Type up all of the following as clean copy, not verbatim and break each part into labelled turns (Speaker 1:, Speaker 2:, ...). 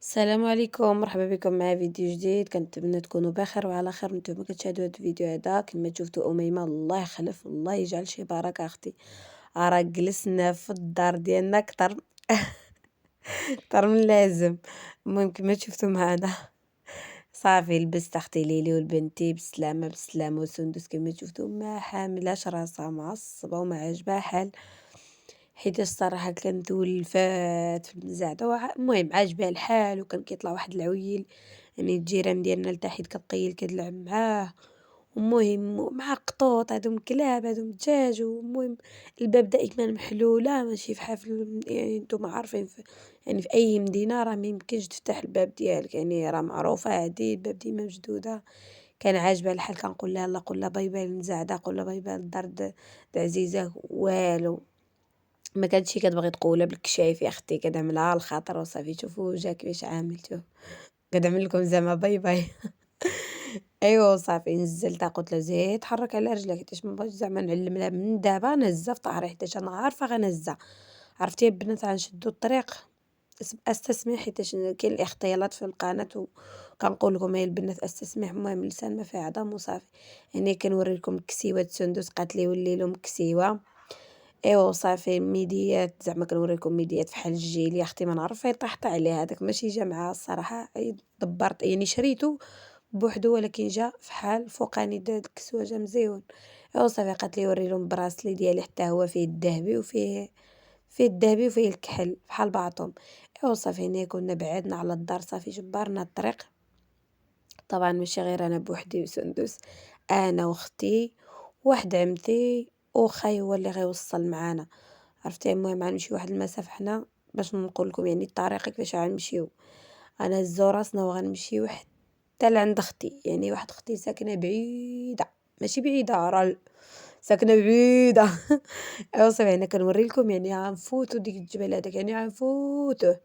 Speaker 1: السلام عليكم، مرحبا بكم مع فيديو جديد. كنتمنى تكونوا بخير وعلى خير. نتوما كتشاهدوا هذا الفيديو هذا كما شفتوا اميمه، الله يخلف الله يجعل شي بركه اختي. راه جلسنا في الدار ديالنا كتر كتر من اللازم. المهم كما شفتوا معنا صافي لبست اختي ليلي والبنتي بسلامه بسلامه، وسندس كما شفتوا ما حاملاش راسها معصبه وما عجبها حال، حيت الصراحه كانت ولفات في المزعده. المهم عاجبها الحال، وكان كيطلع واحد العويل يعني الجيران ديالنا لتحت كتقيل كتلعب معاه. المهم مع قطوط هادو كلاب هادو دجاج. والمهم الباب دائما محلوله، ماشي في حفل يعني نتوما عارفين يعني في اي مدينه راه ما يمكنش تفتح الباب ديالك، يعني راه معروفه هادي الباب ديما مشدوده. كان عاجبها الحال، كنقول لها يلاه قول لها باي باي للمزعده، قول لها باي باي للدار عزيزه. والو ما كانتش كتبغي تقولها بالكشايف يا اختي، كنعملها على الخاطر وصافي. شوفوا جا كيفاش عامل، شوف كنعمل لكم زعما باي باي. ايوا وصافي نزلتها قلت لها زيد تحرك على رجلك، حيتاش ما بغيتش زعما نعلم لها من دابا نهزها في طهري، حيتاش انا عارفه غنهزها. عرفتي البنات غنشدو الطريق. استسمح حيتاش كاين الاختيالات في القناه وكنقول لكم هي البنات استسمح. المهم اللسان ما فيه عظام وصافي. يعني كنوري لكم الكسيوات سندس قالت لي ولي لهم كسيوه. ايوا وصافي ميديات، زعما كنوريكم ميديات فحال الجيل يا اختي، ما نعرف يطيحطي عليه هذاك، ماشي جا معاه الصراحه دبرت يعني شريته بوحدو، ولكن جا فحال فوقاني داك الكسوه جا مزيون. ايوا صافي قالت لي وري لهم البراسلي ديالي حتى هو فيه الذهبي فيه الذهبي وفيه الكحل بحال بعضهم. ايوا صافي هنا كنا بعدنا على الدار، صافي جبرنا الطريق. طبعا ماشي غير انا بوحدي وسندس، انا واختي واحد عمتي وخاي هو اللي غيوصل معانا. عرفتي المهم غنمشيو واحد المسافه حنا باش نقول لكم يعني الطريق كيفاش غنمشيو. انا هزو راسنا وغنمشيو حتى لعند اختي، يعني واحد اختي ساكنه بعيده، ماشي بعيده راه ساكنه بعيده. ايوا صافي انا كنوري لكم يعني غنفوتو ديك الجبل هذاك، يعني غنفوتوه.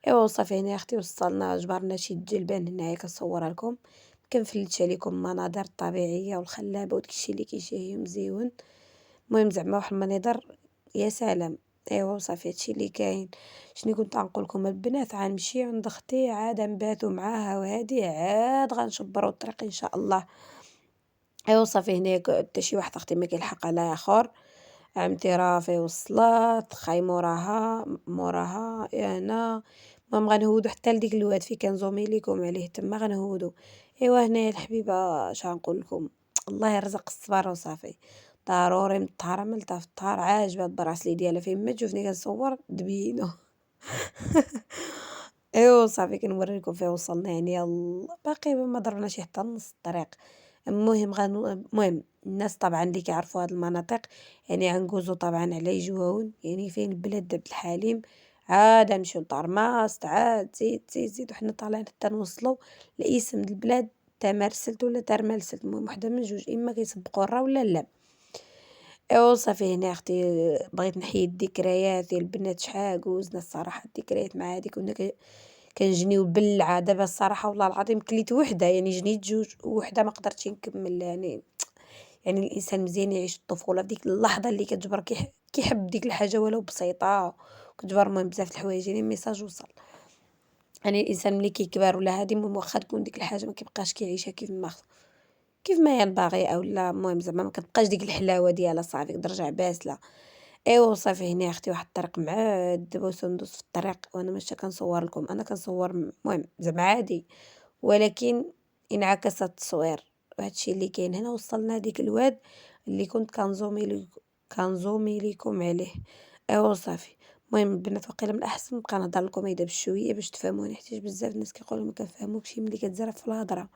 Speaker 1: ايوا صافي هنا اختي وصلنا، جبرنا شي جلبان هنايا كنصورها لكم، كنفلتش عليكم المناظر الطبيعيه والخلابه وداك الشيء اللي كيشهي مزيون. المهم زعما واحد المناظر يا سلام. ايوا وصافي هادشي اللي كاين. شنو كنت غنقول لكم البنات، غنمشي عند اختي عاد نباتو معاها، وهادي عاد غنشبرو الطريق ان شاء الله. ايوا صافي هنايا حتى شي واحد اختي ما كيلحق على اخر. عمتي رافي وصلات، خاي موراها انا. المهم غنهودو حتى لديك الواد فين كان زوميليكم عليه تما غنهودو. ايوا هنايا الحبيبه اش غنقول لكم، الله يرزق الصبر وصافي. ضروري مطهره ملتها في الطهر، عاجبها البراسلي ديالها فين ما تشوفني كنصور دبينو. ايوا صافي كنوري لكم فين وصلنا، يعني باقي ما ضربناش حتى نص الطريق. المهم الناس طبعا اللي كيعرفوا هاد المناطق يعني غنجوزو طبعا على جواون، يعني فين بلاد عبد الحليم عاد نمشيو لطرماست، عاد زيد وحنا طالعين حتى نوصلو لاسم البلاد تمرسلت ولا ترملسلت. المهم وحده من جوج، اما كيسبقوا الرا ولا لا. ايوا صافي هنا اختي بغيت نحيي الذكريات ديال البنات، شحال جوزنا الصراحه الذكريات مع هادي. كنا كنجنيو بالعا. دابا الصراحه والله العظيم كليت وحده، يعني جنيت جوج وحده ما قدرتش نكمل. يعني الانسان مزيان يعيش الطفوله في ديك اللحظه اللي كتجبر كيحب ديك الحاجه ولو بسيطه، كتجبر المهم بزاف د الحوايج. يعني الميساج وصل. يعني الانسان ملي كيكبر ولا هادي المهم واخا تكون ديك الحاجه ما كيبقاش كيعيشها كيف ما ينبغي اولا. المهم زعما ما كتبقاش ديك الحلاوه ديالها، صافي كترجع باسله. ايوا صافي هنا اختي واحد الطريق معذبه وسندس في الطريق، وانا ماشي كنصور لكم، انا كنصور المهم زعما عادي، ولكن انعكس التصوير. وهادشي اللي كاين هنا. وصلنا ديك الواد اللي كنت كنزومي ليكم عليه. ايوا صافي المهم البنات واقيلا من الاحسن نبقى نهضر لكم هيدا بشويه باش تفهموني، حيت بزاف الناس كيقولوا ما كنفهموكش ملي كتزرب في الهضره.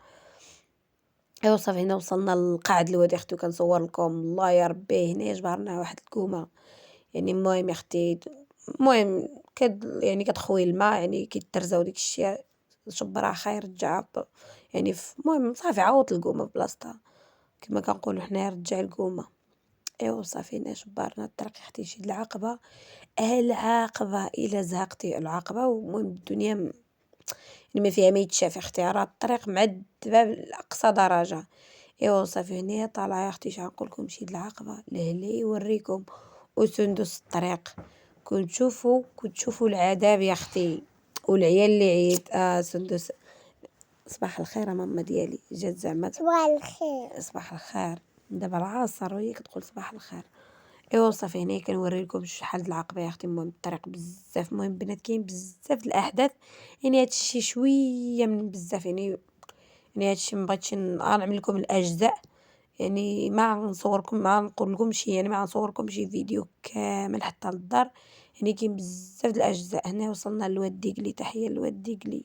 Speaker 1: ايوا صافي هنا وصلنا لقاعد الواد يا اختي وكنصور لكم. الله يا ربي هنايا جبرنا واحد الكومه، يعني المهم يا اختي المهم يعني كتخوي الماء، يعني كيترزاو ديك الشيء شبرها خير رجعها يعني المهم صافي عوض القومه بلاصتها كما كنقولوا حنايا، رجع القومه. ايوا صافي هنا شبرنا الطريق يا اختي شي العقبه. العقبه الا زهقتي العقبه. والمهم الدنيا يعني ما فيها ما يتشاف يا اختي، راه الطريق معذبه لاقصى درجه. ايوا صافي هنايا طالعه يا اختي شنقول لكم شي د العقبه لهلي يوريكم وسندس الطريق. كنت تشوفوا العذاب يا اختي. والعيال اللي عيط سندس. صباح الخير ماما ديالي جات زعما
Speaker 2: صباح الخير.
Speaker 1: صباح الخير دابا العصر وهي كتقول صباح الخير. ايوا صافي هنايا كنوري لكم شحال د العقبه يا اختي. المهم الطريق بزاف، المهم البنات كاين بزاف د الاحداث، يعني هادشي شويه من بزاف، يعني هادشي مبغيتش نعمل لكم الاجزاء، يعني ما نصوركم ما نقول لكمش، يعني ما نصوركمش فيديو كامل حتى للدار، يعني كاين بزاف د الاجزاء. هنا وصلنا للواد ديقلي، تحيه للواد ديقلي،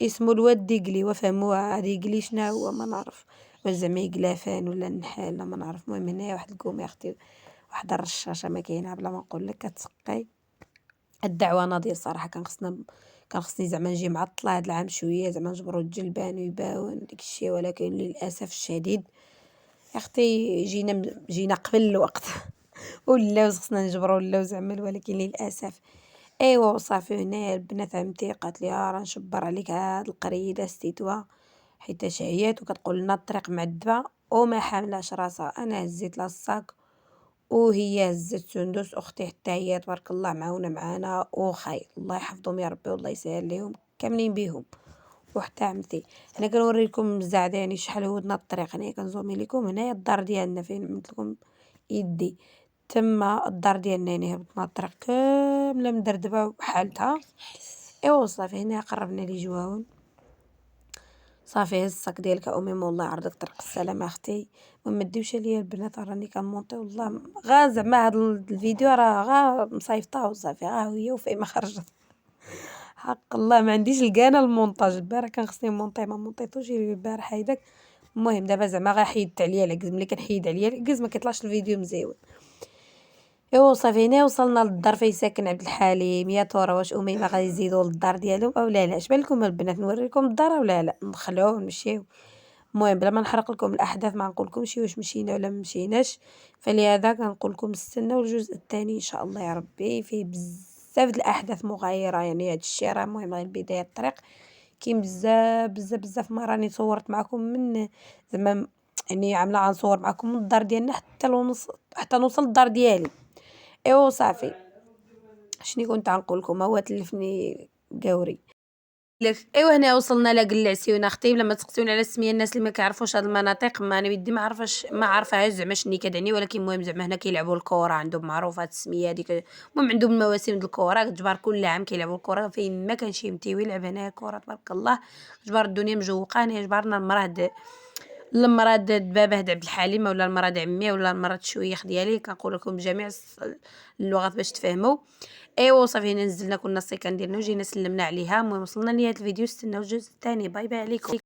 Speaker 1: اسمه الواد ديقلي وفهموها ديقلي شنو هو ما نعرف، واش زعما يقلافان ولا النحال ما نعرف. المهم هنايا واحد الكوم يا اختي، واحد الرشاشه ما كاينه بلا ما نقول لك كتسقي. الدعوه ناضيه الصراحه، كان خصني زعما نجي معطله هاد العام شويه، زعما نجبروا الجلبان ويباون داكشي، ولكن للاسف الشديد يا اختي جينا قبل الوقت ولاو خصنا نجبروا ولاو زعما، ولكن للاسف. ايوا وصافي هنايا البنات عمتي قالت لي راه نشبر عليك هاد القريده ستيتوها، حيت عيات وكتقول لنا الطريق معذبه وما حاملاش راسها. انا هزيت لها الصاك وهي هزت سندس اختي، حتى هي تبارك الله معاونه معانا وخاي، الله يحفظهم يا ربي والله يسهل ليهم كاملين بيهم. وحتى عمتي انا كنوريكم الزعده، يعني شحال هودنا الطريق. هنايا كنزومي لكم هنايا الدار ديالنا فين عملت لكم يدي، تما الدار ديالنا، يعني هبطنا الطريق كامله مدردبه بحالتها. ايوا صافي هنا قربنا لي جواون. صافي هز الصاك ديالك امي والله يعرضك طريق السلامه اختي. ما ديوش عليا البنات راني كنمونطي والله غا زعما هاد الفيديو راه غا مصيفطاه وصافي غا هي وفايمه خرجت. حق الله ما عنديش الكانه المونتاج، البارح كان خصني نمونطيه ما مونطيتوش البارح هيداك. المهم دابا زعما غا حيدت عليا العكز، ملي كنحيد عليا العكز ما كيطلعش الفيديو مزيون. ايوا صافي هنا وصلنا للدار فين ساكن عبد الحليم. يا ترى واش اميمه غادي يزيدوا للدار ديالهم او لا لا؟ اش بالكم البنات نوريكم الدار ولا لا نخلعوه ونمشيو؟ المهم بلا ما نحرق لكم الاحداث ما نقول لكمش واش مشينا ولا ما مشيناش، فلهذا كنقول لكم استناو الجزء الثاني ان شاء الله يا ربي، فيه بزاف د الاحداث مغايره. يعني هذا الشيء راه المهم غير بدايه الطريق، كاين بزاف بزاف بزاف ما راني صورت معكم من زعما، يعني عامله غنصور معكم من الدار ديالنا حتى نوصل للدار ديالي. ايوا صافي شني كنت غنقول لكم، هو تلفني قوري لك. ايوا هنا وصلنا لقلعسيون اختي. بلا ما تسقسيوني على السميه، الناس اللي ما كيعرفوش هاد المناطق ما انا بدي ما عارفاش ما عارفاهاش زعما شني كتعني، ولكن المهم زعما هنا كيلعبوا الكره، عندهم معروفه هاد السميه هذيك. المهم عندهم المواسم د الكره كتجبر كل عام كيلعبوا الكره، فين ما كان شي متيوي يلعب هنا كره تبارك الله. جبار الدنيا مجوقه. هنا جبرنا المراد باباه د عبد الحليم ولا المراد عمي ولا المراد الشويخ ديالي، كنقول لكم بجميع اللغات باش تفهموا. ايوا صافي هنا نزلنا كنا السيكان ديالنا وجينا سلمنا عليها. المهم وصلنا لنهايه الفيديو، استناو الجزء الثاني. باي باي عليكم.